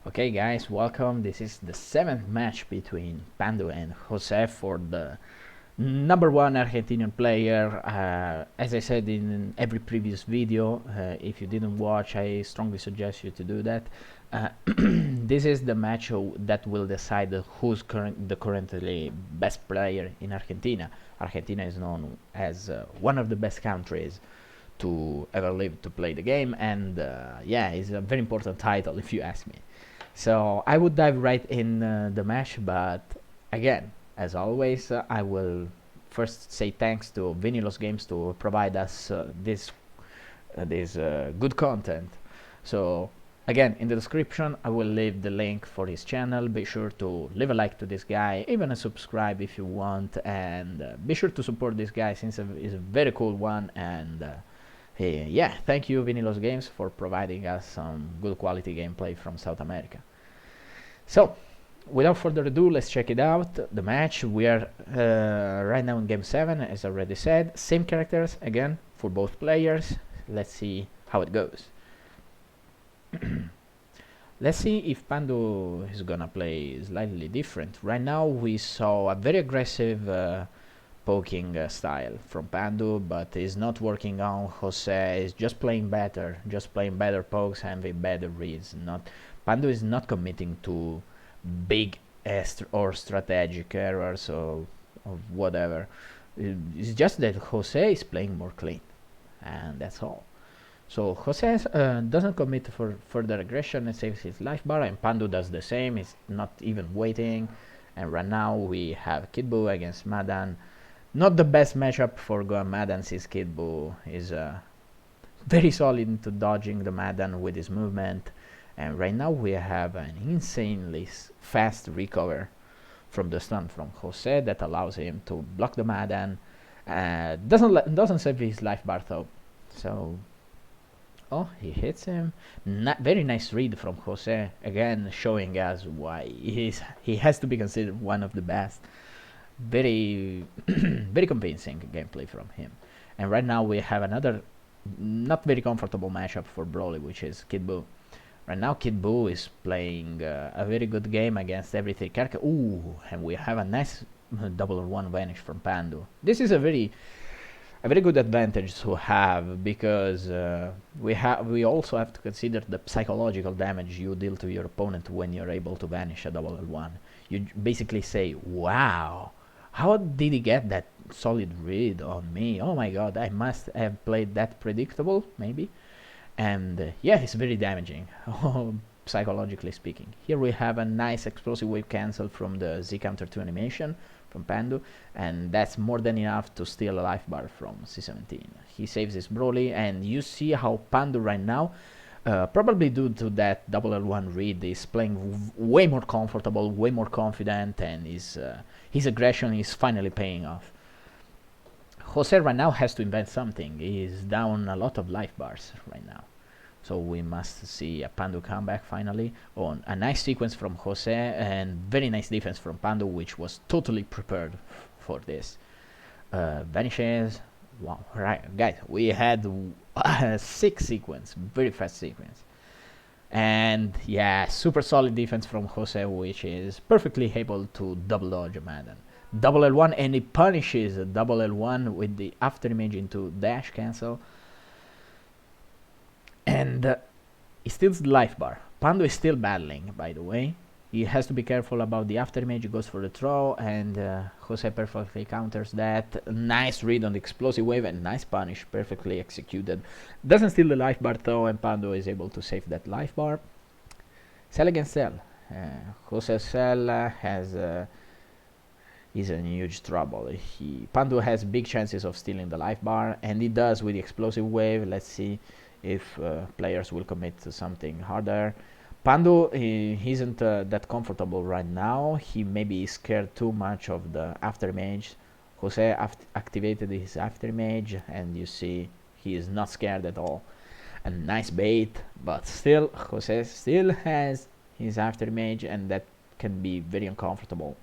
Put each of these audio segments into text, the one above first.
Okay guys, welcome. This is the 7th match between Pandu and Jose for the number one Argentinian player. As I said in every previous video, if you didn't watch, I strongly suggest you to do that. This is the match that will decide who's the currently best player in Argentina. Argentina is known as one of the best countries to ever live to play the game, and yeah, it's a very important title if you ask me. So I would dive right in the match, but again, as always, I will first say thanks to Vinilos Games to provide us this good content. So again, in the description, I will leave the link for his channel. Be sure to leave a like to this guy, even a subscribe if you want, and be sure to support this guy since he's a very cool one. And hey, yeah, thank you Vinilos Games for providing us some good quality gameplay from South America. So, without further ado, let's check it out. The match, we are right now in game 7, as already said. Same characters, again, for both players. Let's see how it goes. Let's see if Pandu is gonna play slightly different. Right now we saw a very aggressive poking style from Pandu, but it's not working on Jose. Is just playing better pokes and with better reads. Pandu is not committing to big or strategic errors or whatever. It's just that Jose is playing more clean, and that's all. So Jose doesn't commit for further aggression and saves his life bar, and Pandu does the same. He's not even waiting. And right now we have Kid Buu against Madan. Not the best matchup for Gohan Madan, since Kid Buu is very solid into dodging the Madan with his movement. And right now we have an insanely fast recover from the stun from Jose that allows him to block the Madan. Doesn't save his life bar though. So, oh, he hits him. Very nice read from Jose, again showing us why he has to be considered one of the best. Very very convincing gameplay from him. And right now we have another not very comfortable matchup for Broly, which is Kid Buu. Right now Kid Buu is playing a very good game against every 3 character. Ooh, and we have a nice double or one vanish from Pandu. This is a very good advantage to have, because we also have to consider the psychological damage you deal to your opponent when you're able to vanish a double L1. You basically say, wow, how did he get that solid read on me? Oh my god, I must have played that predictable, maybe. And yeah, it's very damaging, psychologically speaking. Here we have a nice explosive wave cancel from the Z counter 2 animation from Pandu, and that's more than enough to steal a life bar from C17. He saves his Broly, and you see how Pandu right now, probably due to that double L1 read, is playing way more comfortable, way more confident, and his aggression is finally paying off. Jose right now has to invent something. He is down a lot of life bars right now. So we must see a Pandu comeback finally. On a nice sequence from Jose, and very nice defense from Pandu, which was totally prepared for this. Vanishes. Wow, right, guys, we had a 6 sequence, very fast sequence. And yeah, super solid defense from Jose, which is perfectly able to double dodge a Madan. Double L1, and he punishes a double L1 with the after image into dash cancel. And he steals the life bar. Pandu is still battling, by the way. He has to be careful about the after image. He goes for the throw, and Jose perfectly counters that. Nice read on the explosive wave, and nice punish, perfectly executed. Doesn't steal the life bar though, and Pandu is able to save that life bar. Cell against Cell. Jose's Cell is in huge trouble. Pandu has big chances of stealing the life bar, and he does with the explosive wave. Let's see if players will commit to something harder. Pandu, he isn't that comfortable right now. He maybe is scared too much of the afterimage. Jose activated his afterimage, and you see he is not scared at all. A nice bait, but still Jose still has his afterimage, and that can be very uncomfortable.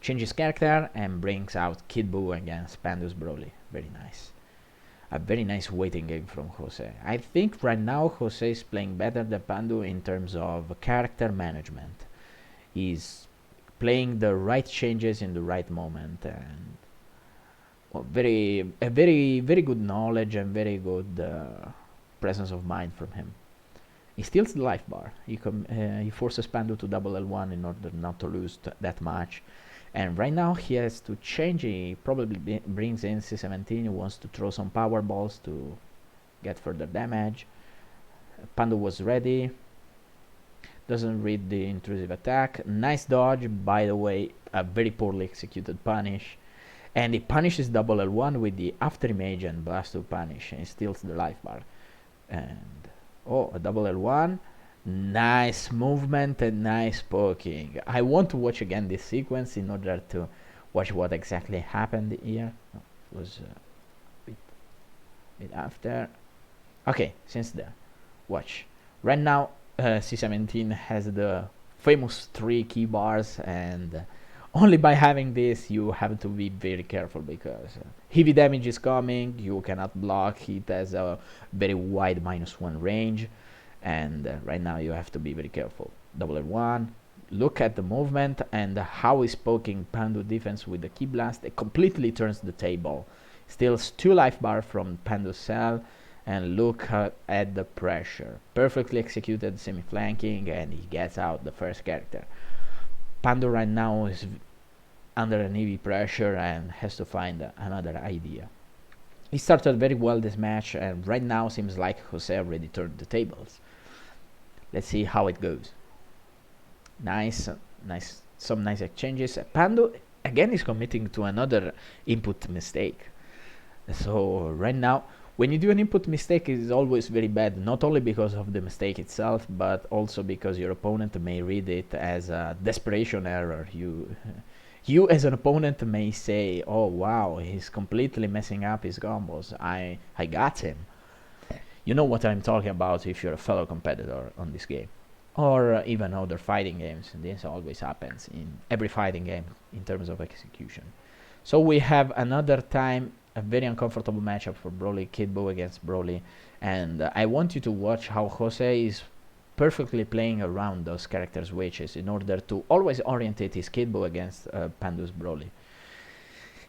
Changes character and brings out Kid Buu against Pandu's Broly. Very nice. a very nice waiting game from Jose. I think right now Jose is playing better than Pandu in terms of character management. He's playing the right changes in the right moment, and well, very good knowledge and very good presence of mind from him. He steals the life bar. He forces Pandu to double L1 in order not to lose that much. And right now he has to change. He probably brings in C17. He wants to throw some power balls to get further damage. Pandu was ready. Doesn't read the intrusive attack. Nice dodge, by the way. A very poorly executed punish. And he punishes double L1 with the after image and blast to punish. And he steals the life bar. And oh, a double L1. Nice movement and nice poking. I want to watch again this sequence in order to watch what exactly happened here. Oh, it was a bit after. Okay, since there. Watch. Right now, C17 has the famous 3 key bars, and only by having this you have to be very careful because heavy damage is coming, you cannot block, it has a very wide -1 range, and right now you have to be very careful. Double L1, look at the movement and how he's poking Pandu defense with the key blast. It completely turns the table. Steals 2 life bar from Pandu's cell, and look at the pressure. Perfectly executed semi-flanking, and he gets out the first character. Pandu right now is under an heavy pressure and has to find another idea. He started very well this match, and right now seems like Jose already turned the tables. Let's see how it goes. Some nice exchanges. Pandu again is committing to another input mistake. So right now, when you do an input mistake, it is always very bad, not only because of the mistake itself, but also because your opponent may read it as a desperation error. You as an opponent may say, oh wow, he's completely messing up his combos, I got him. You know what I'm talking about if you're a fellow competitor on this game. Or even other fighting games. This always happens in every fighting game in terms of execution. So we have another time a very uncomfortable matchup for Broly, Kid Buu against Broly, and I want you to watch how Jose is perfectly playing around those character switches in order to always orientate his Kid Buu against Pandu's Broly.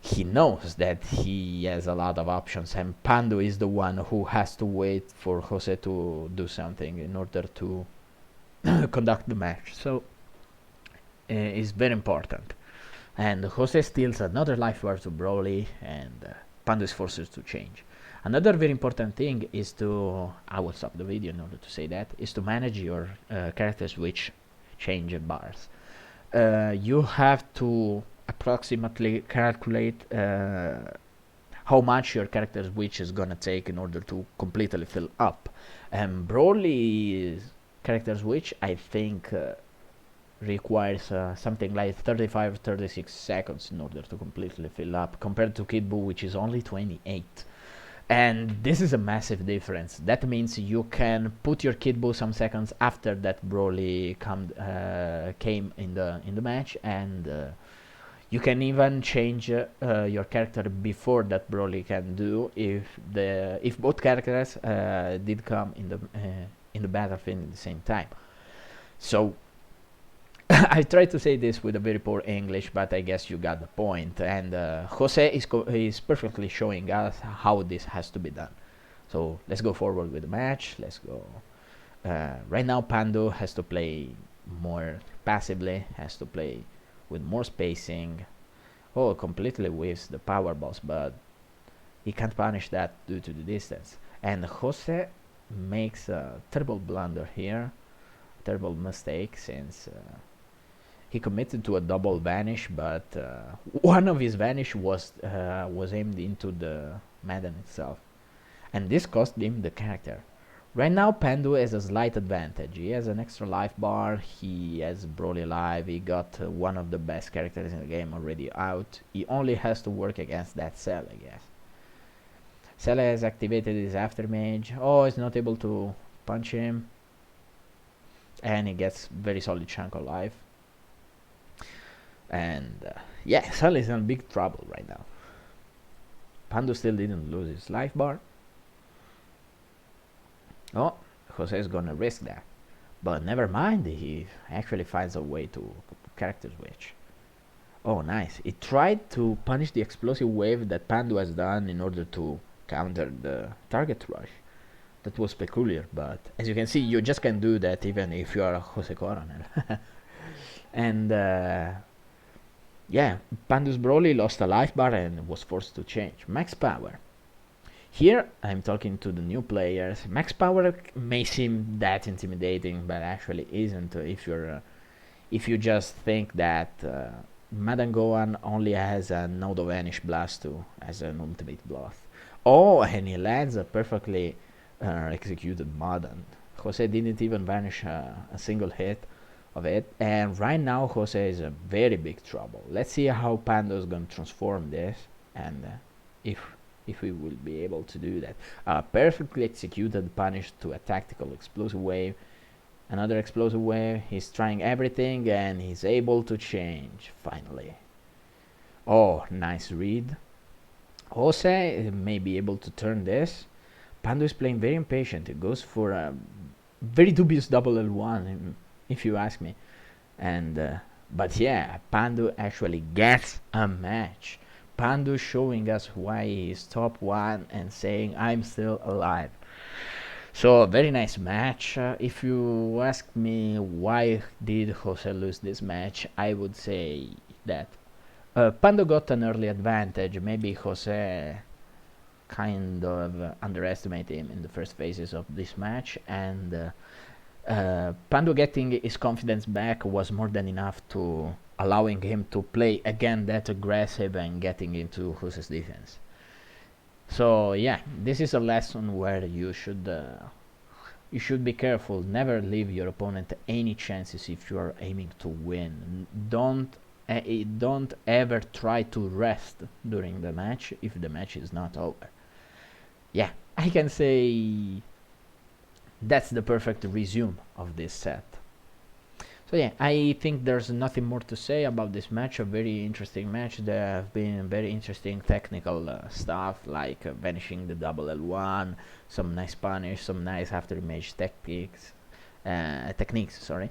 He knows that he has a lot of options, and Pandu is the one who has to wait for Jose to do something in order to conduct the match. So it's very important. And Jose steals another life bar to Broly, and Pandu is forced to change. Another very important thing is to, I will stop the video in order to say that, is to manage your character switch change bars. You have to approximately calculate how much your character switch is gonna take in order to completely fill up. And Broly's character switch, I think, requires something like 35-36 seconds in order to completely fill up, compared to Kid Buu, which is only 28. And this is a massive difference. That means you can put your Kid Buu some seconds after that Broly came in the match, and you can even change your character before that Broly can do if both characters did come in the battlefield at the same time. So I tried to say this with a very poor English, but I guess you got the point. And Jose is perfectly showing us how this has to be done. So let's go forward with the match. Let's go. Right now, Pandu has to play more passively, has to play with more spacing. Oh, completely whiffs the power balls, but he can't punish that due to the distance. And Jose makes a terrible blunder here, terrible mistake, since he committed to a double vanish, but one of his vanish was aimed into the Madden itself, and this cost him the character. Right now, Pandu has a slight advantage. He has an extra life bar, he has Broly alive, he got one of the best characters in the game already out. He only has to work against that Cell, I guess. Cell has activated his aftermage. Oh, he's not able to punch him, and he gets very solid chunk of life. And yeah, Cell is in big trouble right now. Pandu still didn't lose his life bar. Oh, Jose is gonna risk that. But never mind, he actually finds a way to character switch. Oh, nice. He tried to punish the explosive wave that Pandu has done in order to counter the target rush. That was peculiar, but as you can see, you just can't do that even if you are Jose Coronel. And yeah, Pandu's Broly lost a life bar and was forced to change. Max Power. Here, I'm talking to the new players. Max Power may seem that intimidating, but actually isn't if you just think that Madame Gohan only has a Nodo Vanish Blast too as an ultimate blast. Oh, and he lands a perfectly executed Madden. Jose didn't even vanish a single hit of it, and right now Jose is in very big trouble. Let's see how Panda is going to transform this, and if if we will be able to do that. Perfectly executed punish to a tactical explosive wave. Another explosive wave. He's trying everything and he's able to change finally. Oh, nice read. Jose may be able to turn this. Pandu is playing very impatient. He goes for a very dubious double L1, if you ask me. And but yeah, Pandu actually gets a match. Pandu showing us why he's top one and saying I'm still alive. So a very nice match. If you ask me why did Jose lose this match, I would say that Pandu got an early advantage. Maybe Jose kind of underestimated him in the first phases of this match, and Pandu getting his confidence back was more than enough to allowing him to play again that aggressive and getting into Jose's defense. So yeah, this is a lesson where you should be careful. Never leave your opponent any chances if you are aiming to win. Don't ever try to rest during the match if the match is not over. Yeah, I can say that's the perfect resume of this set. So yeah, I think there's nothing more to say about this match. A very interesting match. There have been very interesting technical stuff like vanishing the double L1, some nice punish, some nice after image techniques. Sorry,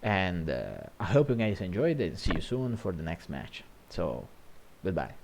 and I hope you guys enjoyed it. See you soon for the next match. So, goodbye.